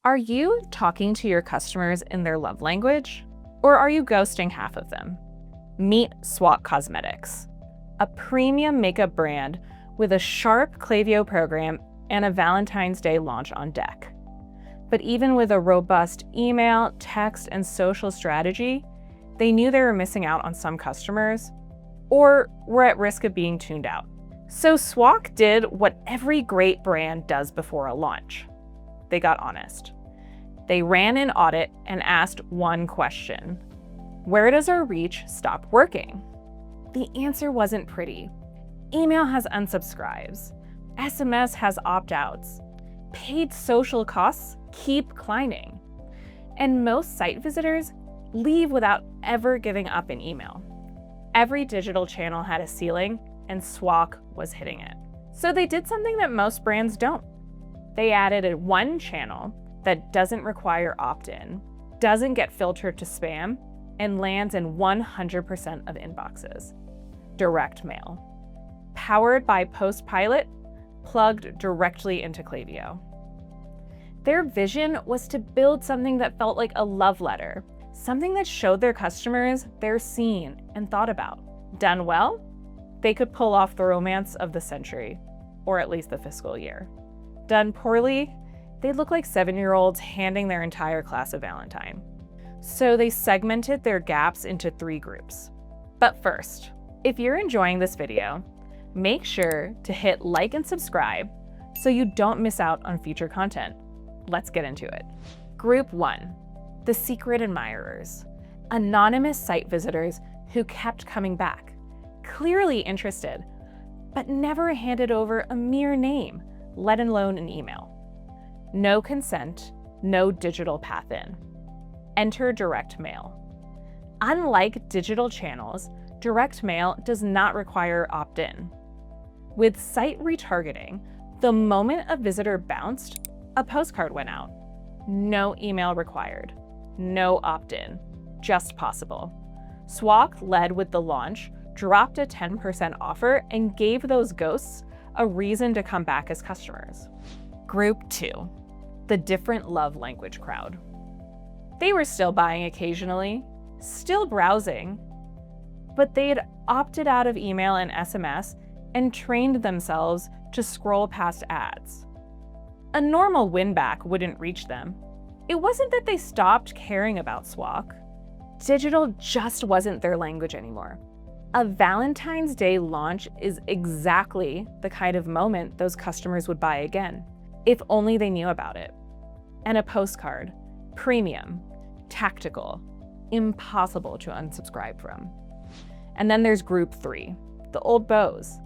Are you talking to your customers in their love language? Or are you ghosting half of them? Meet Swak Cosmetics, a premium makeup brand with a sharp Klaviyo program and a Valentine's Day launch on deck. But even with a robust email, text, and social strategy, they knew they were missing out on some customers or were at risk of being tuned out. So Swak did what every great brand does before a launch. They got honest. They ran an audit and asked one question: where does our reach stop working? The answer wasn't pretty. Email has unsubscribes. SMS has opt-outs. Paid social costs keep climbing. And most site visitors leave without ever giving up an email. Every digital channel had a ceiling, and Swak was hitting it. So they did something that most brands don't. They added one channel that doesn't require opt-in, doesn't get filtered to spam, and lands in 100% of inboxes. Direct mail. Powered by PostPilot, plugged directly into Klaviyo. Their vision was to build something that felt like a love letter, something that showed their customers they're seen and thought about. Done well, they could pull off the romance of the century, or at least the fiscal year. Done poorly, they look like 7-year-olds handing their entire class a Valentine. So they segmented their gaps into 3 groups. But first, if you're enjoying this video, make sure to hit like and subscribe so you don't miss out on future content. Let's get into it. Group 1, the secret admirers. Anonymous site visitors who kept coming back, clearly interested, but never handed over a mere name, let alone an email. No consent, no digital path in. Enter direct mail. Unlike digital channels, direct mail does not require opt-in. With site retargeting, the moment a visitor bounced, a postcard went out. No email required, no opt-in, just possible. Swak led with the launch, dropped a 10% offer, and gave those ghosts a reason to come back as customers. Group 2, the different love language crowd. They were still buying occasionally, still browsing, but they had opted out of email and SMS and trained themselves to scroll past ads. A normal winback wouldn't reach them. It wasn't that they stopped caring about Swak. Digital just wasn't their language anymore. A Valentine's Day launch is exactly the kind of moment those customers would buy again, if only they knew about it. And a postcard, premium, tactical, impossible to unsubscribe from. And then there's group 3, the old beaus,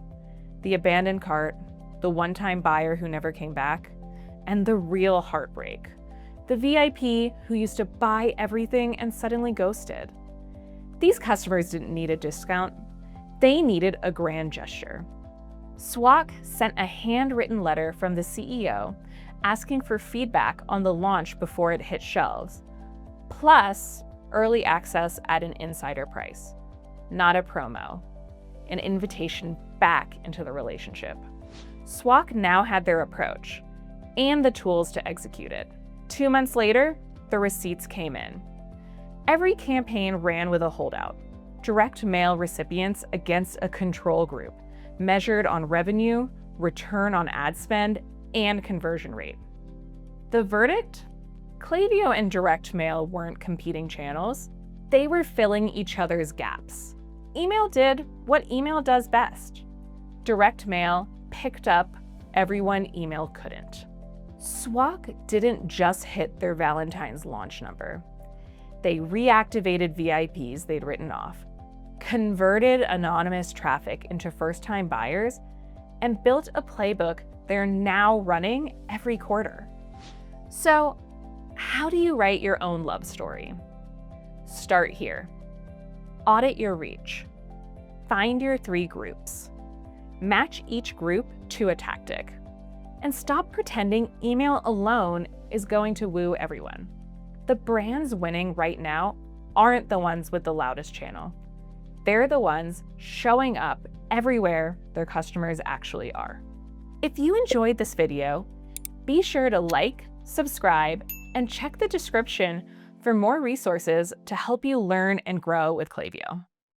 the abandoned cart, the one-time buyer who never came back, and the real heartbreak, the VIP who used to buy everything and suddenly ghosted. These customers didn't need a discount, they needed a grand gesture. Swak sent a handwritten letter from the CEO asking for feedback on the launch before it hit shelves, plus early access at an insider price. Not a promo, an invitation back into the relationship. Swak now had their approach and the tools to execute it. 2 months later, the receipts came in. Every campaign ran with a holdout, direct mail recipients against a control group, measured on revenue, return on ad spend, and conversion rate. The verdict? Klaviyo and direct mail weren't competing channels. They were filling each other's gaps. Email did what email does best. Direct mail picked up everyone email couldn't. Swak didn't just hit their Valentine's launch number. They reactivated VIPs they'd written off, converted anonymous traffic into first-time buyers, and built a playbook they're now running every quarter. So, how do you write your own love story? Start here. Audit your reach. Find your 3 groups. Match each group to a tactic. And stop pretending email alone is going to woo everyone. The brands winning right now aren't the ones with the loudest channel. They're the ones showing up everywhere their customers actually are. If you enjoyed this video, be sure to like, subscribe, and check the description for more resources to help you learn and grow with Klaviyo.